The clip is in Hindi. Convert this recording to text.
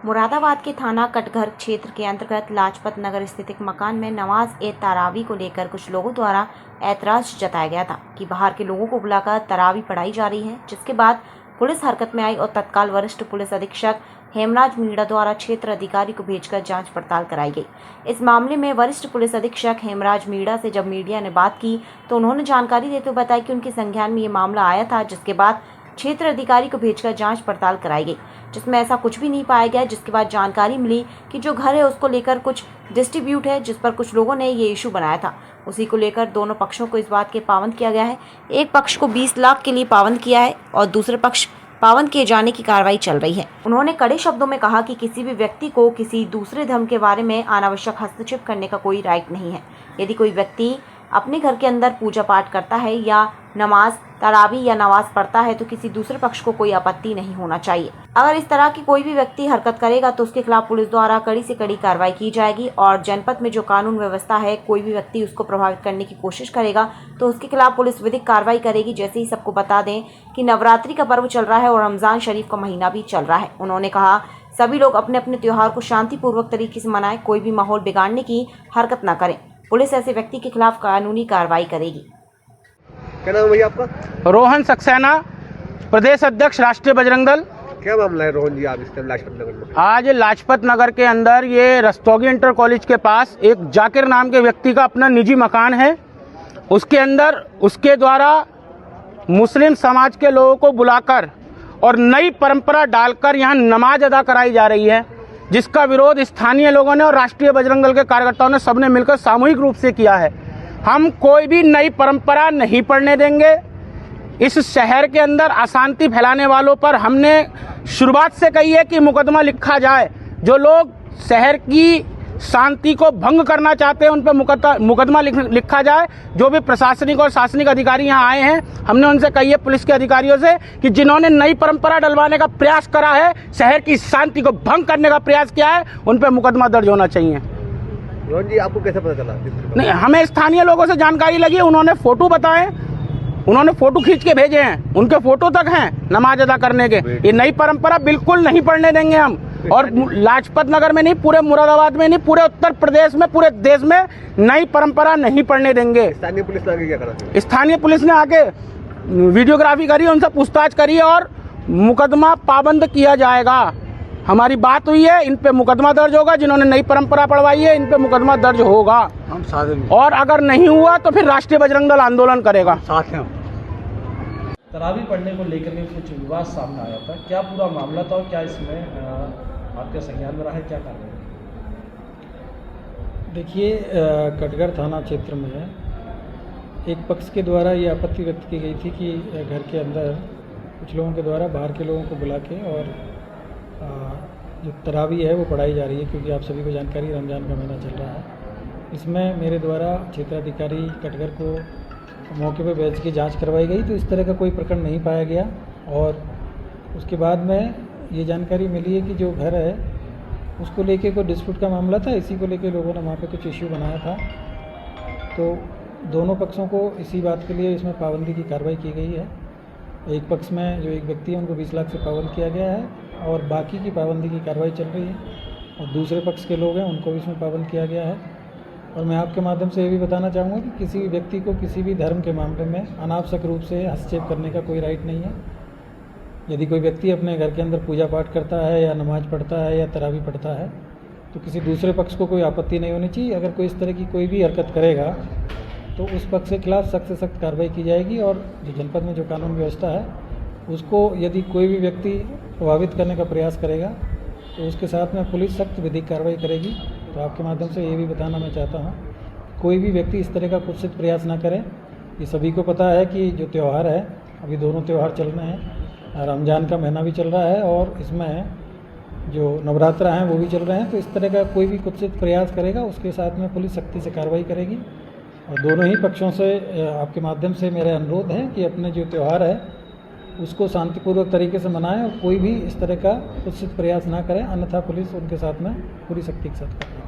मुरादाबाद के थाना कटघर क्षेत्र के अंतर्गत लाजपत नगर स्थित एक मकान में नमाज ए तरावी को लेकर कुछ लोगों द्वारा ऐतराज जताया गया था कि बाहर के लोगों को बुलाकर तरावी पढ़ाई जा रही है, जिसके बाद पुलिस हरकत में आई और तत्काल वरिष्ठ पुलिस अधीक्षक हेमराज मीणा द्वारा क्षेत्र अधिकारी को भेजकर जांच पड़ताल कराई गई। इस मामले में वरिष्ठ पुलिस अधीक्षक हेमराज मीणा से जब मीडिया ने बात की तो उन्होंने जानकारी देते हुए बताया कि उनके संज्ञान में ये मामला आया था, जिसके बाद क्षेत्र अधिकारी को भेजकर जांच पड़ताल कराई गई, जिसमें ऐसा कुछ भी नहीं पाया गया। जिसके बाद जानकारी मिली कि जो घर है उसको लेकर कुछ डिस्ट्रीब्यूट है, जिस पर कुछ लोगों ने ये इशू बनाया था। उसी को लेकर दोनों पक्षों को इस बात के पाबंद किया गया है। एक पक्ष को 20 लाख के लिए पाबंद किया है और दूसरे पक्ष पाबंद किए जाने की कार्रवाई चल रही है। उन्होंने कड़े शब्दों में कहा कि किसी भी व्यक्ति को किसी दूसरे धर्म के बारे में अनावश्यक हस्तक्षेप करने का कोई राइट नहीं है। यदि कोई व्यक्ति अपने घर के अंदर पूजा पाठ करता है या नमाज तरावी या नमाज पढ़ता है तो किसी दूसरे पक्ष को कोई आपत्ति नहीं होना चाहिए। अगर इस तरह की कोई भी व्यक्ति हरकत करेगा तो उसके खिलाफ पुलिस द्वारा कड़ी से कड़ी कार्रवाई की जाएगी और जनपद में जो कानून व्यवस्था है, कोई भी व्यक्ति उसको प्रभावित करने की कोशिश करेगा तो उसके खिलाफ पुलिस विधिक कार्रवाई करेगी। जैसे ही सबको बता दें कि नवरात्रि का पर्व चल रहा है और रमजान शरीफ का महीना भी चल रहा है। उन्होंने कहा सभी लोग अपने अपने त्योहार को शांतिपूर्वक तरीके से मनाएं, कोई भी माहौल बिगाड़ने की हरकत न करें। पुलिस ऐसे व्यक्ति के खिलाफ कानूनी कार्रवाई करेगी। क्या नाम है भैया आपका? रोहन सक्सेना, प्रदेश अध्यक्ष राष्ट्रीय बजरंग दल। क्या मामला है रोहन जी, आप इस टाइम लाजपत नगर में? आज लाजपत नगर के अंदर ये रस्तोगी इंटर कॉलेज के पास एक जाकिर नाम के व्यक्ति का अपना निजी मकान है। उसके अंदर उसके द्वारा मुस्लिम समाज के लोगों को बुलाकर और नई परंपरा डालकर यहाँ नमाज अदा कराई जा रही है, जिसका विरोध स्थानीय लोगों ने और राष्ट्रीय बजरंग दल के कार्यकर्ताओं ने सबने मिलकर सामूहिक रूप से किया है। हम कोई भी नई परंपरा नहीं पढ़ने देंगे। इस शहर के अंदर अशांति फैलाने वालों पर हमने शुरुआत से कही है कि मुकदमा लिखा जाए। जो लोग शहर की शांति को भंग करना चाहते हैं उन पर मुकदमा लिखा जाए। जो भी प्रशासनिक और शासनिक अधिकारी यहाँ आए हैं, हमने उनसे कही है, पुलिस के अधिकारियों से, कि जिन्होंने नई परंपरा डलवाने का प्रयास करा है, शहर की शांति को भंग करने का प्रयास किया है, उन पर मुकदमा दर्ज होना चाहिए। रोहन जी, आपको कैसे पता चला? नहीं, हमें स्थानीय लोगों से जानकारी लगी, उन्होंने फोटो बताए, उन्होंने फोटो खींच के भेजे हैं, उनके फोटो तक हैं नमाज अदा करने के। ये नई परंपरा बिल्कुल नहीं पढ़ने देंगे हम। और लाजपत नगर में नहीं, पूरे मुरादाबाद में नहीं, पूरे उत्तर प्रदेश में, पूरे देश में नई परंपरा नहीं पढ़ने देंगे। स्थानीय पुलिस ने आगे क्या करा? स्थानीय पुलिस ने आके वीडियोग्राफी करी, उनसे पूछताछ करी और मुकदमा पाबंद किया जाएगा। हमारी बात हुई है, इन पे मुकदमा दर्ज होगा। जिन्होंने नई परंपरा पढ़वाई है, इन पे मुकदमा दर्ज होगा। हम साथ हैं। और अगर नहीं हुआ तो फिर राष्ट्रीय बजरंग दल आंदोलन करेगा। साथ हैं। तरावी पढ़ने को लेकर के कुछ विवाद सामने आया था, क्या पूरा मामला था और क्या इसमें आपके संज्ञान में रहा है, क्या कार्रवाई? देखिए, कटघर थाना क्षेत्र में एक पक्ष के द्वारा ये आपत्ति व्यक्त की गई थी कि घर के अंदर कुछ लोगों के द्वारा बाहर के लोगों को बुला के और जो तरावी है वो पढ़ाई जा रही है, क्योंकि आप सभी को जानकारी रमज़ान का महीना चल रहा है। इसमें मेरे द्वारा क्षेत्राधिकारी कटघर को मौके पर भेज के जांच करवाई गई तो इस तरह का कोई प्रकरण नहीं पाया गया। और उसके बाद में ये जानकारी मिली है कि जो घर है उसको लेके कोई डिस्प्यूट का मामला था, इसी को लेके लोगों ने वहाँ पे कुछ इश्यू बनाया था। तो दोनों पक्षों को इसी बात के लिए इसमें पाबंदी की कार्रवाई की गई है। एक पक्ष में जो एक व्यक्ति है उनको 20 लाख से पाबंद किया गया है और बाकी की पाबंदी की कार्रवाई चल रही है। और दूसरे पक्ष के लोग हैं उनको भी इसमें पाबंद किया गया है। और मैं आपके माध्यम से ये भी बताना चाहूँगा कि किसी भी व्यक्ति को किसी भी धर्म के मामले में अनावश्यक रूप से हस्तक्षेप करने का कोई राइट नहीं है। यदि कोई व्यक्ति अपने घर के अंदर पूजा पाठ करता है या नमाज पढ़ता है या तरावी पढ़ता है तो किसी दूसरे पक्ष को कोई आपत्ति नहीं होनी चाहिए। अगर कोई इस तरह की कोई भी हरकत करेगा तो उस पक्ष के खिलाफ सख्त से सख्त कार्रवाई की जाएगी। और जो जनपद में जो कानून व्यवस्था है उसको यदि कोई भी व्यक्ति प्रभावित करने का प्रयास करेगा तो उसके साथ में पुलिस सख्त विधिक कार्रवाई करेगी। तो आपके माध्यम से ये भी बताना मैं चाहता हूँ, कोई भी व्यक्ति इस तरह का कुत्सित प्रयास ना करे। ये सभी को पता है कि जो त्यौहार है, अभी दोनों त्यौहार चल रहे हैं, रमज़ान का महीना भी चल रहा है और इसमें जो नवरात्रा हैं वो भी चल रहे हैं। तो इस तरह का कोई भी कुत्सित प्रयास करेगा उसके साथ में पुलिस सख्ती से कार्रवाई करेगी। और दोनों ही पक्षों से आपके माध्यम से मेरा अनुरोध है कि अपने जो त्यौहार है उसको शांतिपूर्वक तरीके से मनाएं और कोई भी इस तरह का कुत्सित प्रयास ना करें, अन्यथा पुलिस उनके साथ में पूरी सख्ती के साथ करेगी।